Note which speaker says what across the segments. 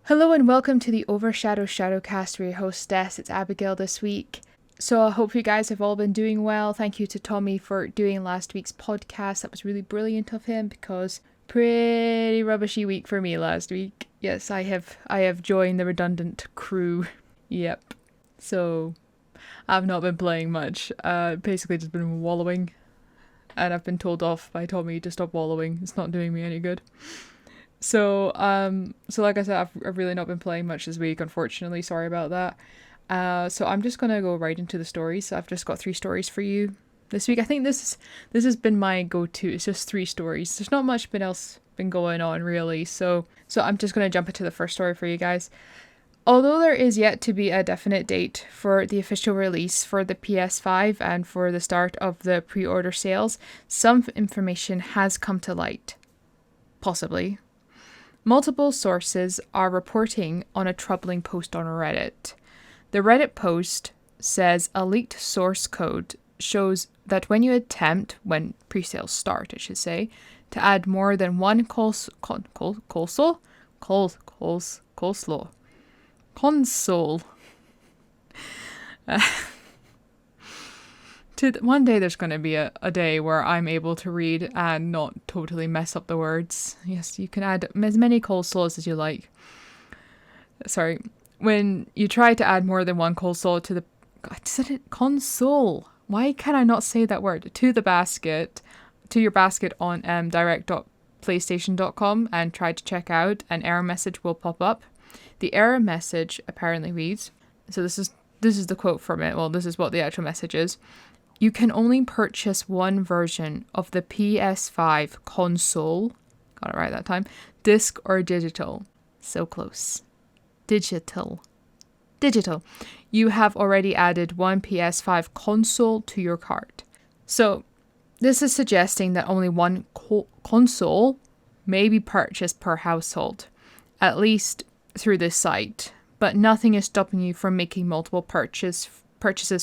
Speaker 1: Hello and welcome to the Overshadow Shadowcast. We're your hostess. It's Abigail this week. So I hope you guys have all been doing well. Thank you to Tommy for doing last week's podcast. That was really brilliant of him because pretty rubbishy week for me last week. Yes, I have joined the redundant crew. Yep. So I've not been playing much. Basically just been wallowing. And I've been told off by Tommy to stop wallowing. It's not doing me any good. So like I said, I've really not been playing much this week, unfortunately. Sorry about that. So I'm just gonna go right into the stories. I've just got 3 stories for you this week. I think this has been my go-to. It's just 3 stories. There's not much else been going on really. So I'm just gonna jump into the first story for you guys. Although there is yet to be a definite date for the official release for the PS5 and for the start of the pre-order sales, some information has come to light. Possibly. Multiple sources are reporting on a troubling post on Reddit. The Reddit post says a leaked source code shows that when you attempt, when pre-sales start, I should say, to add more than one console. One day there's going to be a day where I'm able to read and not totally mess up the words. Yes, you can add as many coleslaws as you like. Sorry. When you try to add more than one coleslaw to the... I said it, console. Why can I not say that word? To your basket on direct.playstation.com and try to check out, an error message will pop up. The error message apparently reads... So this is the quote from it. Well, this is what the actual message is. You can only purchase one version of the PS5 console, got it right that time, disc or digital. So close. Digital. You have already added one PS5 console to your cart. So this is suggesting that only one console may be purchased per household, at least through this site, but nothing is stopping you from making multiple purchases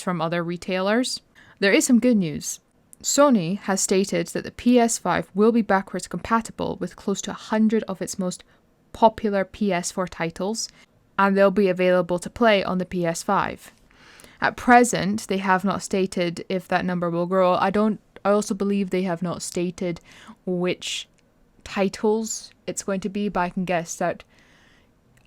Speaker 1: from other retailers. There is some good news. Sony has stated that the PS5 will be backwards compatible with close to 100 of its most popular PS4 titles, and they'll be available to play on the PS5. At present, they have not stated if that number will grow. I also believe they have not stated which titles it's going to be, but I can guess that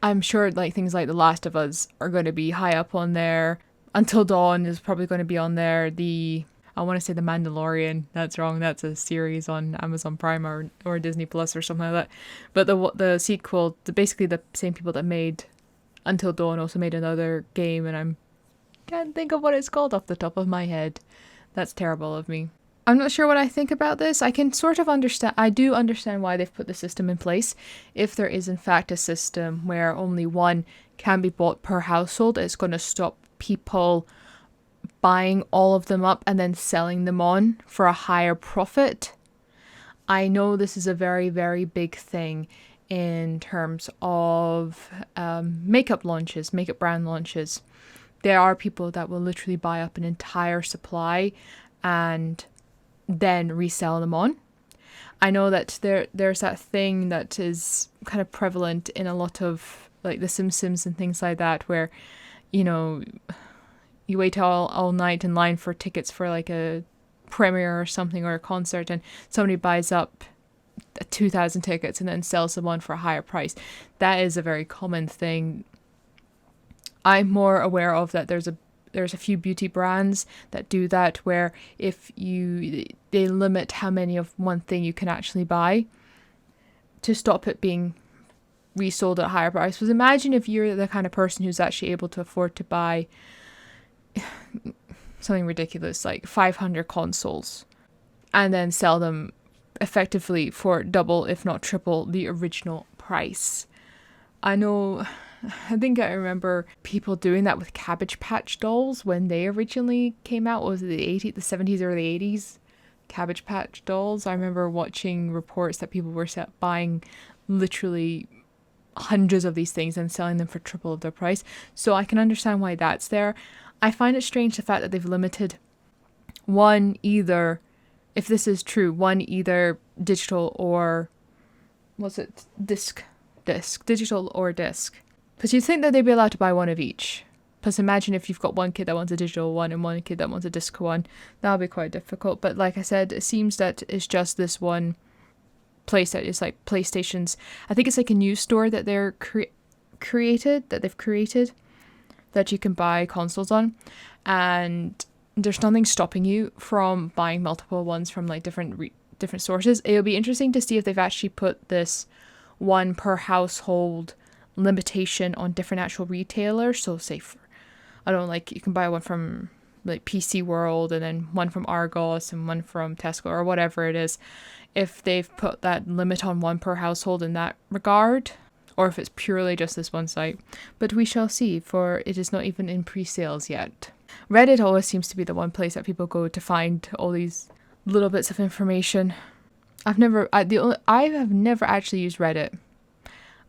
Speaker 1: I'm sure things like The Last of Us are going to be high up on there. Until Dawn is probably going to be on there. I want to say The Mandalorian. That's wrong. That's a series on Amazon Prime or Disney Plus or something like that. But the sequel, basically the same people that made Until Dawn also made another game, and I can't think of what it's called off the top of my head. That's terrible of me. I'm not sure what I think about this. I can sort of understand. I do understand why they've put the system in place. If there is in fact a system where only one can be bought per household, it's going to stop people buying all of them up and then selling them on for a higher profit. I know this is a very, very big thing in terms of makeup brand launches. There are people that will literally buy up an entire supply and then resell them on. I know that there's that thing that is kind of prevalent in a lot of The Simpsons and things like that, where you wait all night in line for tickets for a premiere or something, or a concert, and somebody buys up 2,000 tickets and then sells them on for a higher price. That is a very common thing. I'm more aware of that there's a few beauty brands that do that, where they limit how many of one thing you can actually buy to stop it being resold at a higher price. Because imagine if you're the kind of person who's actually able to afford to buy something ridiculous like 500 consoles and then sell them effectively for double, if not triple, the original price. I think I remember people doing that with Cabbage Patch dolls when they originally came out. Was it the 70s or the 80s? Cabbage Patch dolls. I remember watching reports that people were buying literally hundreds of these things and selling them for triple of their price. So I can understand why that's there. I find it strange the fact that they've limited if this is true, either digital or digital or disc. Because you'd think that they'd be allowed to buy one of each. Plus, imagine if you've got one kid that wants a digital one and one kid that wants a disc one. That'll be quite difficult. But like I said, it seems that it's just this one place that is like PlayStation's. I think it's like a news store that they're created that you can buy consoles on, and there's nothing stopping you from buying multiple ones from like different sources. It'll be interesting to see if they've actually put this one per household limitation on different actual retailers. So say for, I don't know, like you can buy one from like PC World and then one from Argos and one from Tesco or whatever it is. If they've put that limit on one per household in that regard, or if it's purely just this one site. But we shall see, for it is not even in pre-sales yet. Reddit always seems to be the one place that people go to find all these little bits of information. I have never actually used Reddit.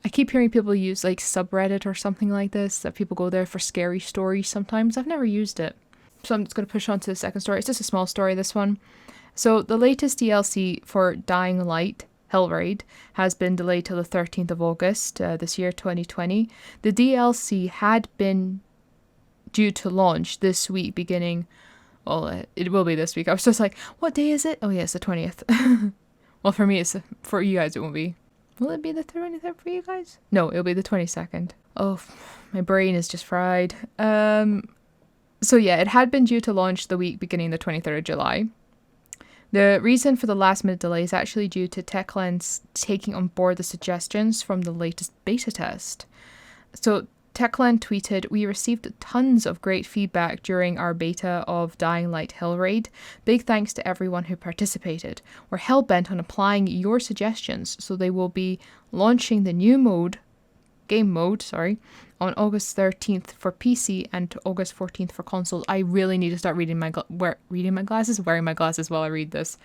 Speaker 1: I keep hearing people use like subreddit or something like this, that people go there for scary stories sometimes. I've never used it. So I'm just going to push on to the second story. It's just a small story, this one. So the latest DLC for Dying Light Hellraid has been delayed till the 13th of August this year, 2020. The DLC had been due to launch this week beginning, well, it will be this week. I was just like, what day is it? Oh yeah, it's the 20th. Well, for me, for you guys, it won't be. Will it be the 23rd for you guys? No, it'll be the 22nd. Oh, my brain is just fried. So yeah, it had been due to launch the week beginning the 23rd of July. The reason for the last minute delay is actually due to Techland taking on board the suggestions from the latest beta test. So Techland tweeted, "We received tons of great feedback during our beta of Dying Light Hellraid. Big thanks to everyone who participated. We're hell-bent on applying your suggestions, so they will be launching the new game mode, on August 13th for PC and August 14th for consoles." I really need to start wearing my glasses while I read this.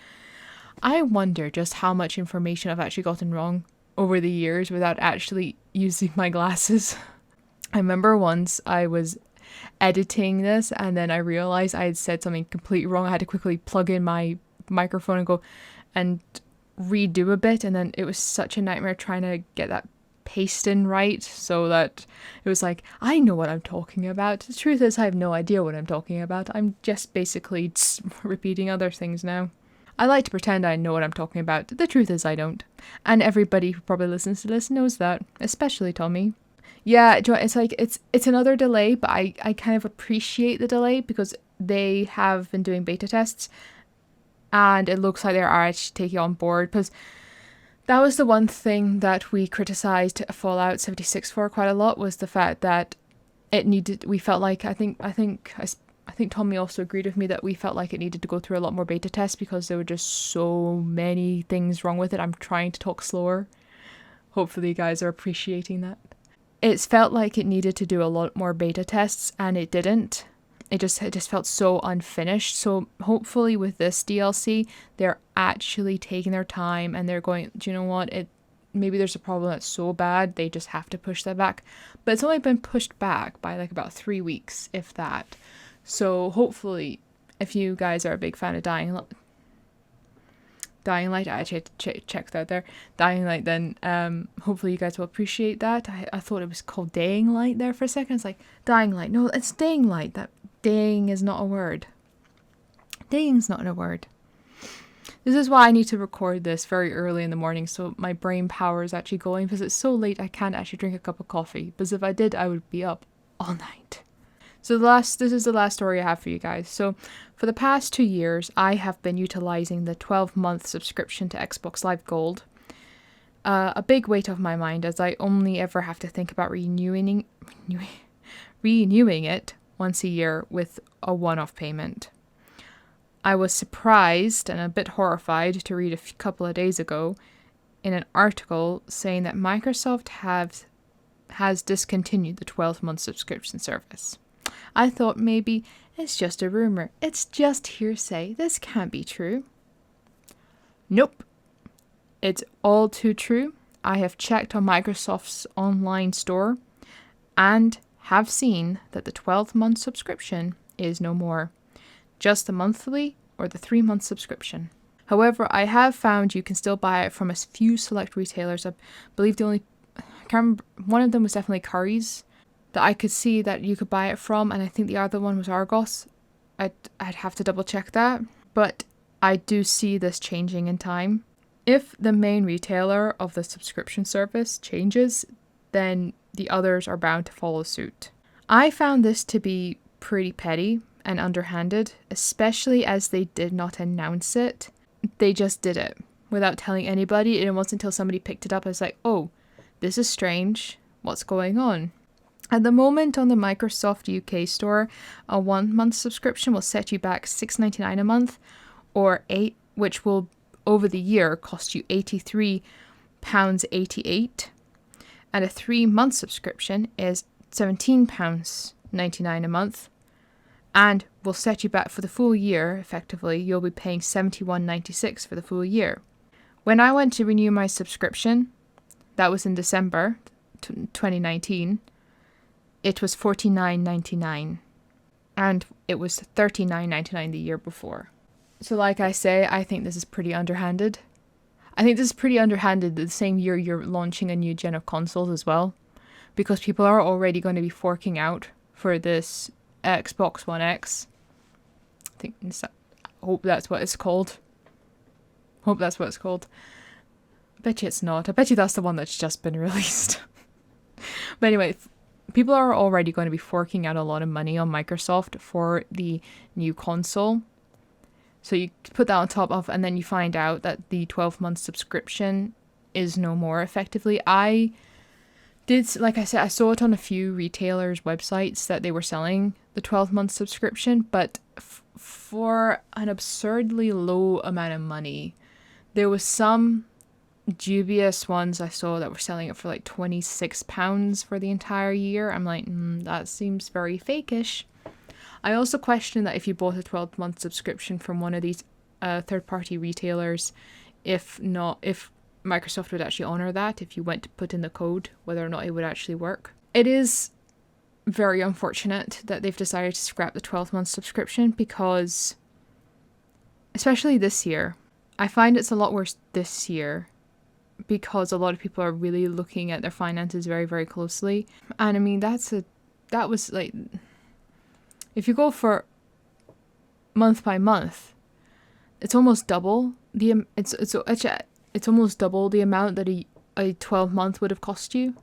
Speaker 1: I wonder just how much information I've actually gotten wrong over the years without actually using my glasses. I remember once I was editing this and then I realized I had said something completely wrong. I had to quickly plug in my microphone and go and redo a bit, and then it was such a nightmare trying to get that paste in right, so that it was like, I know what I'm talking about. The truth is, I have no idea what I'm talking about. I'm just basically repeating other things now. I like to pretend I know what I'm talking about. The truth is, I don't. And everybody who probably listens to this knows that, especially Tommy. Yeah, it's like, it's another delay, but I kind of appreciate the delay because they have been doing beta tests and it looks like they are actually taking on board, because that was the one thing that we criticized Fallout 76 for quite a lot, was the fact that we felt like, I think Tommy also agreed with me that we felt like it needed to go through a lot more beta tests because there were just so many things wrong with it. I'm trying to talk slower. Hopefully you guys are appreciating that. It's felt like it needed to do a lot more beta tests and it didn't. It just felt so unfinished. So hopefully with this DLC, they're actually taking their time and they're going, do you know what? Maybe there's a problem that's so bad, they just have to push that back. But it's only been pushed back by like about 3 weeks, if that. So hopefully, if you guys are a big fan of Dying Light, I actually checked that there. Dying Light, then hopefully you guys will appreciate that. I thought it was called Daying Light there for a second. It's like, Dying Light. No, it's Daying Light. That daying is not a word. Daying's not a word. This is why I need to record this very early in the morning so my brain power is actually going, because it's so late I can't actually drink a cup of coffee. Because if I did, I would be up all night. So this is the last story I have for you guys. So for the past 2 years, I have been utilizing the 12-month subscription to Xbox Live Gold. A big weight off my mind, as I only ever have to think about renewing it once a year with a one-off payment. I was surprised and a bit horrified to read a couple of days ago in an article saying that Microsoft has discontinued the 12-month subscription service. I thought maybe it's just a rumor. It's just hearsay. This can't be true. Nope. It's all too true. I have checked on Microsoft's online store and have seen that the 12-month subscription is no more. Just the monthly or the 3-month subscription. However, I have found you can still buy it from a few select retailers. I believe the only can't remember, one of them was definitely Curry's that I could see that you could buy it from, and I think the other one was Argos. I'd have to double check that, but I do see this changing in time. If the main retailer of the subscription service changes, then the others are bound to follow suit. I found this to be pretty petty and underhanded, especially as they did not announce it. They just did it without telling anybody, and it wasn't until somebody picked it up, I was like, oh, this is strange. What's going on? At the moment on the Microsoft UK store, a 1 month subscription will set you back £6.99 a month, or which will over the year cost you £83.88, and a 3 month subscription is £17.99 a month, and will set you back for the full year. Effectively, you'll be paying £71.96 for the full year. When I went to renew my subscription, that was in December 2019, it was $49.99, and it was $39.99 the year before. So like I say, I think this is pretty underhanded. I think this is pretty underhanded the same year you're launching a new gen of consoles as well, because people are already going to be forking out for this Xbox One X. I hope that's what it's called. I bet you it's not. I bet you that's the one that's just been released. But anyway, people are already going to be forking out a lot of money on Microsoft for the new console. So you put that on top of, and then you find out that the 12-month subscription is no more effectively. Like I said, I saw it on a few retailers' websites that they were selling the 12-month subscription, but for an absurdly low amount of money. There was some dubious ones I saw that were selling it for like £26 for the entire year. I'm like, that seems very fakeish. I also question that if you bought a 12-month subscription from one of these third-party retailers, if Microsoft would actually honor that, if you went to put in the code, whether or not it would actually work. It is very unfortunate that they've decided to scrap the 12-month subscription, because, especially this year, I find it's a lot worse this year because a lot of people are really looking at their finances very, very closely. And I mean, that was like, if you go for month by month, it's almost double it's almost double the amount that a 12-month would have cost you.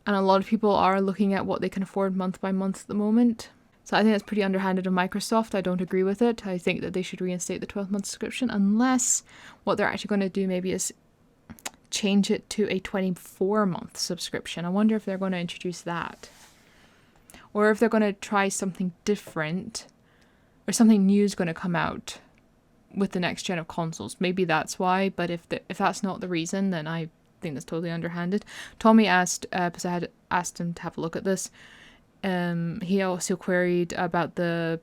Speaker 1: And a lot of people are looking at what they can afford month by month at the moment. So I think that's pretty underhanded of Microsoft. I don't agree with it. I think that they should reinstate the 12-month subscription, unless what they're actually going to do maybe is change it to a 24-month subscription. I wonder if they're going to introduce that. Or if they're going to try something different, or something new is going to come out with the next gen of consoles. Maybe that's why, but if that's not the reason, then I think that's totally underhanded. Tommy asked, because I had asked him to have a look at this, he also queried about the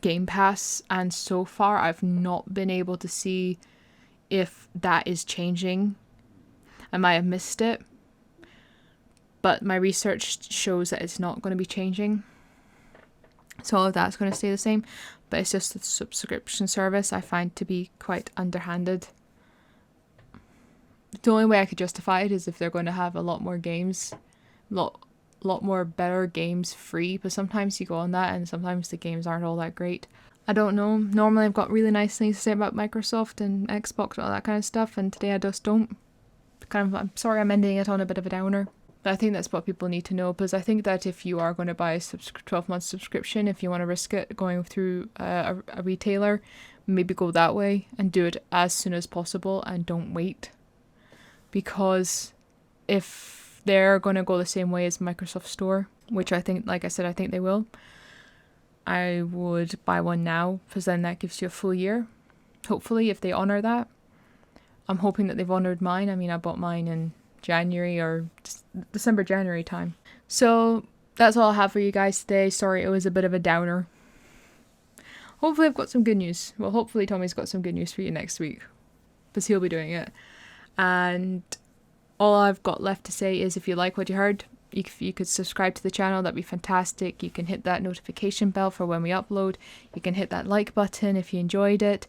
Speaker 1: Game Pass, and so far I've not been able to see if that is changing. I might have missed it, but my research shows that it's not going to be changing. So all of that's going to stay the same, but it's just the subscription service I find to be quite underhanded. The only way I could justify it is if they're going to have a lot more games, lot more better games free, but sometimes you go on that and sometimes the games aren't all that great. I don't know. Normally I've got really nice things to say about Microsoft and Xbox and all that kind of stuff, and today I just don't. I'm sorry I'm ending it on a bit of a downer. But I think that's what people need to know, because I think that if you are going to buy a 12-month subscription, if you want to risk it going through a retailer, maybe go that way and do it as soon as possible and don't wait. Because if they're going to go the same way as Microsoft Store, which I think, like I said, I think they will, I would buy one now, because then that gives you a full year. Hopefully, if they honour that. I'm hoping that they've honoured mine. I mean, I bought mine in January or December, January time. So that's all I have for you guys today. Sorry, it was a bit of a downer. Hopefully I've got some good news. Well, hopefully Tommy's got some good news for you next week, because he'll be doing it. And all I've got left to say is, if you like what you heard, if you could subscribe to the channel, that'd be fantastic. You can hit that notification bell for when we upload. You can hit that like button if you enjoyed it.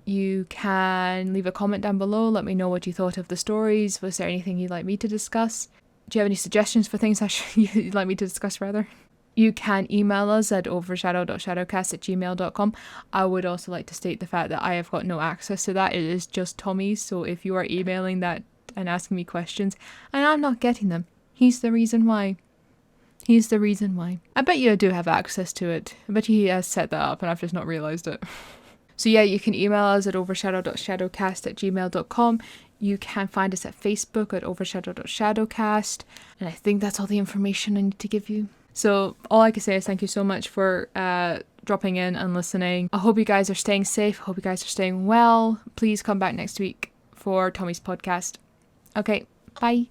Speaker 1: You can leave a comment down below. Let me know what you thought of the stories. Was there anything you'd like me to discuss? Do you have any suggestions for things you'd like me to discuss, rather? You can email us at overshadow.shadowcast@gmail.com. I would also like to state the fact that I have got no access to that. It is just Tommy's. So if you are emailing that and asking me questions and I'm not getting them, he's the reason why. He's the reason why. I bet you do have access to it. I bet he has set that up and I've just not realised it. So yeah, you can email us at overshadow.shadowcast@gmail.com. You can find us at Facebook at overshadow.shadowcast. And I think that's all the information I need to give you. So all I can say is thank you so much for dropping in and listening. I hope you guys are staying safe. I hope you guys are staying well. Please come back next week for Tommy's podcast. Okay, bye.